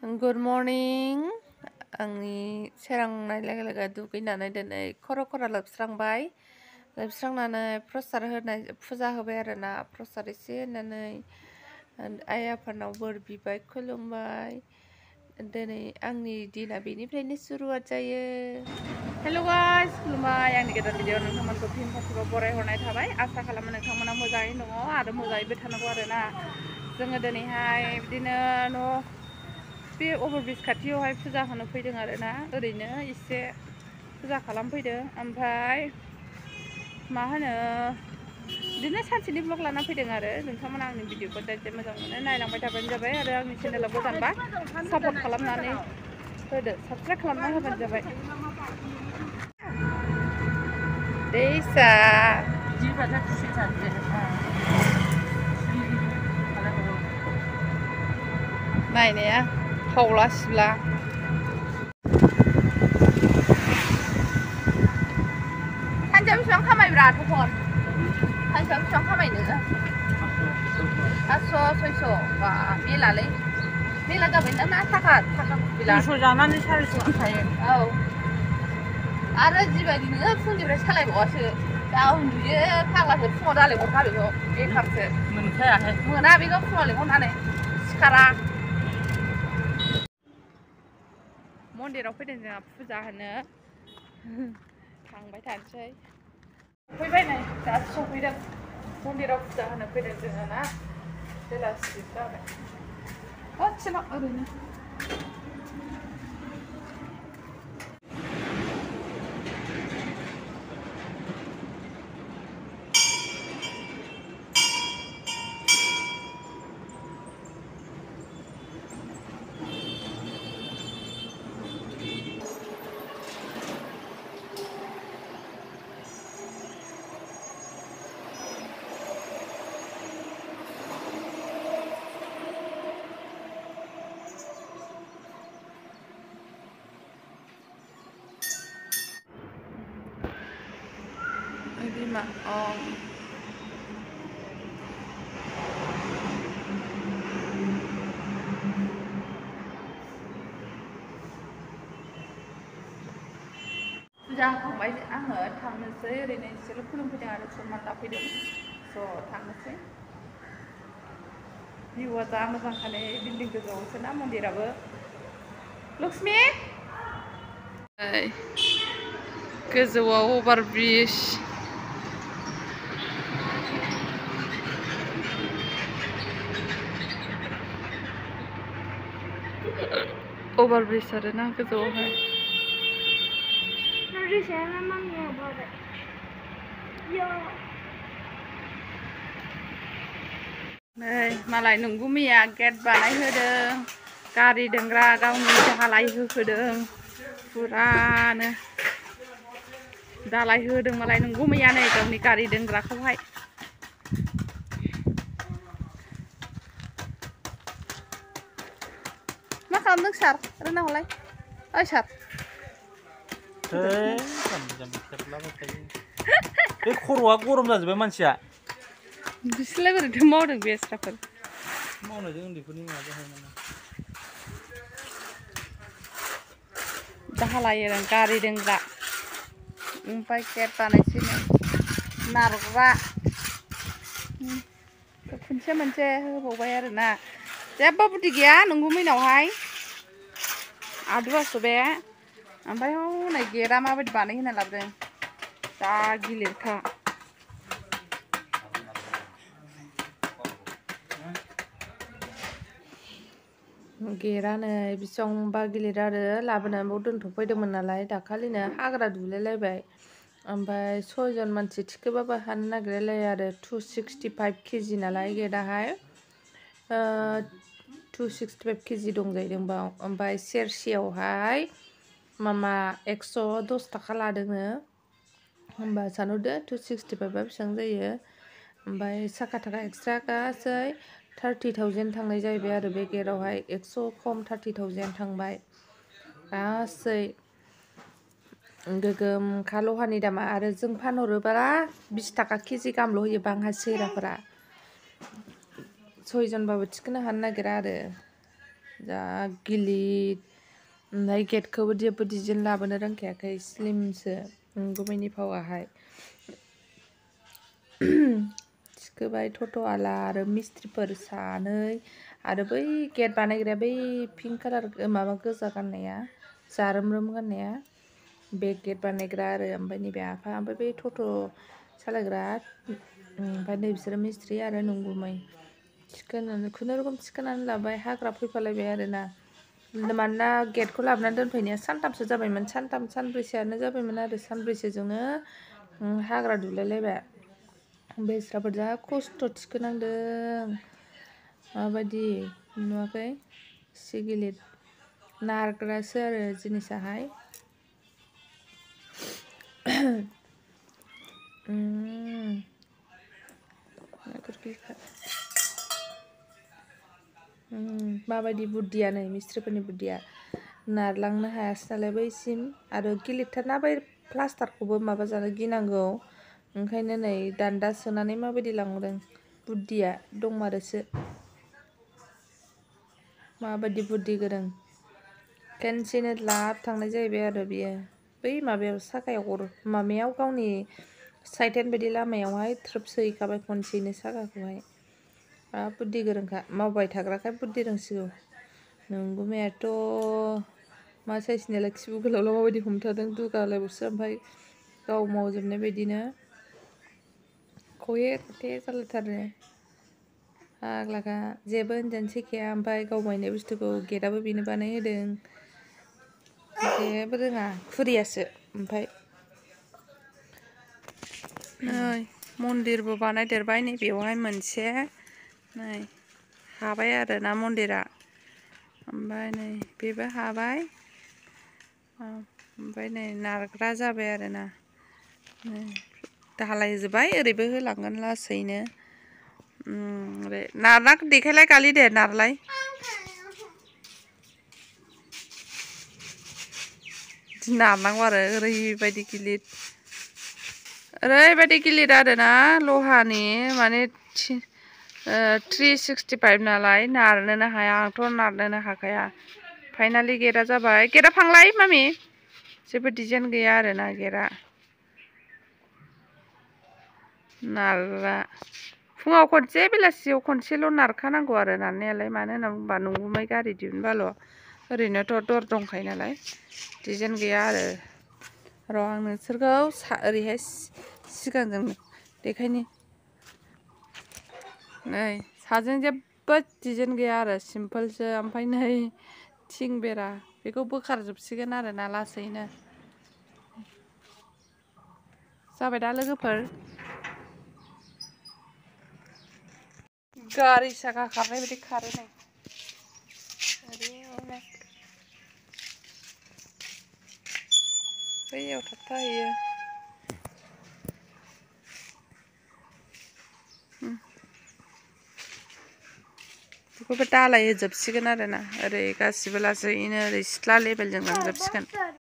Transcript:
Good morning. आंनि सोरांनाय लोगो लोगो दुगैनानै दिनै खर' लोबस्रांबाय। लोबस्रांनानै प्रसाद होनाय फुजा होबाय आरोना। प्रसाद एसे होनानै आइ आफानाव बोर बिबाय, खुलुमबाय। दिनै आंनि दिना बेनिफ्रायनो सुरुआत जायो। हेल' गाइस, खुलुमबाय। आंनि गोदान भिडिअ नोंथांमोनखौ फिन खेबसेबाव बरायहरनाय थाबाय। आसा खालामो नोंथांमोना मोजाङै दङ आरो मोजाङैबो थानांगौ आरोना। जोङो दिनैहाय बिदिनो बे अभारब्रिज खाथियावहाय फुजा होनो फैदों आरोना। ओरैनो एसे फुजा खालामफैदों। ओमफ्राय मा होनो बिदिनो सानसेनि ब्लग लाना फैदों आरो। नोंथांमोना आंनि भिडिअखौ जाय मोजां मोनो नायलांबाय थाबानो जाबाय आरो आंनि चेनेलाव गोदानबा सापर्ट खालामनानै होदो, साबस्क्राइब खालामना होबानो जाबाय। दैसा नायनाया खावला सिबला सानसेयाव बेसेबां खामायब्रा थखन? सानसेयाव बेसेबां खामायो नोङो? 500 600 बा मेलालै, मेला जाबाय ना थाखा बिला 200 जानानै 400 थांखायो। औ आरो जिबायदि नोङो फुंनिफ्राय सालायबावासो दा उन्दुयो फाग्लासो। फुङाव दालायहरखा बेखौ, बेखारसो। मोनखायाहाय, मोना बेखौ फुङाव लेंहरनानै सिखारा। मन्दिराव फैदों जोंहा फुजा होनो। थांबाय थानोसै। सफैबाय नै, दासो सफैदों। मन्दिराव फुजा होनो फैदों जोङो ना। बेलासि जाबाय। दसेल' ओरैनो। बिमा फुजा होखांबाय आङो थांनोसै। ओरैनो एसेल' खुलुमफैदों आरो सनमान लाफैदों। स' थांनोसै। भिउआ जा मोजांखाने बिल्डिं गोजौआवसो ना मन्दिराबो। लक्ष्मि गोजौआव अभारब्रिज। अभारब्रिज आरोना गोजौआवहाय। नै मालाय नंगुमैया गेट बानायहोदों, गारि दोनग्रा गावनि दालाय होदों फुरानो। दालाय होदों मालाय नंगुमैया नै गावनि गारि दोनग्राखौहाय। मा खालामदों सार? रोना हलाय। ओइ सार, बे खर'आ गरम जाजोब्बाय मानसिया। बिसोरलाय बोरैथो मावदों बेस्राफोर? मावनायजों उन्दैफोरनि माबा जाखायो नामा। दालाय गारि दोनग्रा। ओमफ्राय गेट बानायसैनो नारग्रा। खनसे मोनसे होबावबाय आरोना। जेबो बुद्धि गैया नंगुमैनावहाय। आदुवासो बे। ओमफ्राय हनै गेटआ माबायदि बानायहोना लाबोदों, जा गिलिरखा। गेटआनो बेसेबांबा गिलिर आरो लाबोनानै बाव दोनथ'फैदोंमोन नालाय दाखालिनो हाग्रा दुलायलायबाय। ओमफ्राय 6 जन मानसि थिखोबाबो हानो नागिरलायलायो आरो। 265 केजि नालाय गेटआहाय। 265 केजि दं जाहैदों बाव। ओमफ्राय सेरसेयावहाय मामा 110 थाखा लादोंनो। होमबा सानहरदो 265 बेसेबां जायो। ओमफ्राय साखा थाखा एक्सट्रा गासै 30,000 थांनाय जाहैबाय आरो बे गेटआवहाय। 100 खम 30,000 थांबाय गासै। गोगोमखा लहानि दामा। आरो जों फानहरोब्ला 20 थाखा केजि गाहामल' होयो बांहा सेराफोरा। 6 जनबाबो थिखोनो हानो नागिरा आरो। जा गिलिर ओमफ्राय गेटखौबो जेबो डिजाइन लाबोनो रोंखायाखै स्लिमसो नंगुमैनि फावाहाय थिखोबाय टट'आला आरो मिस्ट्रिफोर सानै आरो बै गेट बानायग्राया बै पिंक कालार माबा गोजा गाननाया जारोमरोम गाननाया बे गेट बानायग्रा आरो ओमफ्राय नैबे आफा ओमफ्राय बै टट' सालायग्रा ओमफ्राय नै बिसोरो मिस्ट्रि आरो नंगुमै खुनुरुखुम थिखोनानै लाबाय हाग्रा फैफालायबाय आरोना मानोना गेटखौ लाबोनानै दोनफैनाया सानथामसो जाबायमोन सानब्रैसोआनो जाबायमोन आरो सानब्रैसोजोंनो हाग्रा दुलायलायबाय बेस्राफोर जा खस्थ' थिखोनांदों माबायदि नुवाखै सि गिलिर नारग्रासो आरो जिनिसाहाय माबायदि बुद्धिया नै मिस्ट्रिफोरनि बुद्धिया नारलांनो हायासै नालाय बैसिम आरो गिलिरथारना बै प्लास्टारखौबो माबा जानो गिनांगौ ओंखायनो नै दान्दा सोनानै माबायदि लांदों बुद्धिया दंमारोसो माबायदि बुद्धि गोरों खेनसेनो लाब थांनाय जाहैबाय आरो बियो बै माबायाव साखायाव माबायाव गावनि साइथेन बायदि लामायावहाय थ्रोब सोहैखाबाय खनसेनो साखाखौहाय बुद्धि गोरोंखा मावबाय थाग्राखाय बुद्धि रोंसिगौ नंगुमैयाथ' मा साइसनियालाय खिबु गोलावलाव माबायदि हमथादों दुगालायबावसो ओमफ्राय गाव मावजोबनाय बायदिनो खहे खथे जालायथारो फाग्लाखा जेबो होनजानो सैखाया ओमफ्राय गाव बायनाय बुस्थुखौ गेटआबो बेनो बानायहोदों जेबो रोङा खुरियासो ओमफ्राय नै मन्दिरबो बानायदेरबाय नै बेवहाय मोनसे नै हाबाय आरोना मन्दिरा ओमफ्राय नै बेबो हाबाय ओमफ्राय नै नारग्रा जाबाय आरोना दालाय होजोब्बाय ओरैबो होलांगोन लासैनो नारना देखायलाय गालि दे नारलाय नारनांगौ आरो ओरैबायदि गिलिर आरोना लहानि माने 365 नालाय नारनोनो हाया आंथ' नारनोनो हाखाया फाइनालि गेटआ जाबाय गेटआ फांलाय मामि जेबो डिजाइन गैया आरोना गेटआ नारग्रा फुङाव खनसे बेलासियाव खनसेल' नारखानांगौ आरो नारनायालाय मानो होनना बुंबा नंगुमै गारि दिहुनबाल' ओरैनोथ' दर दंखायो नालाय डिजाइन गैया आरो र' आं नोंसोरखौ ओरैहाय सिगांजों देखायनि नै साजों जेबो डिजाइन गैया आरो सिम्पोलसो ओमफ्राय नै थिं बेरा बेखौ बोखारजोबसिगोन आरोना लासैनो जाबाय दा लोगोफोर गारि साखा खारनाय बायदि खारो नै ओरैनो बैयाव थाबथाहैयो बेखौबो दालाय होजोबसिगोन आरोना ओरै गासिबो लासैनो ओरै सिथ्ला लेभेलजों लांजोबसिगोन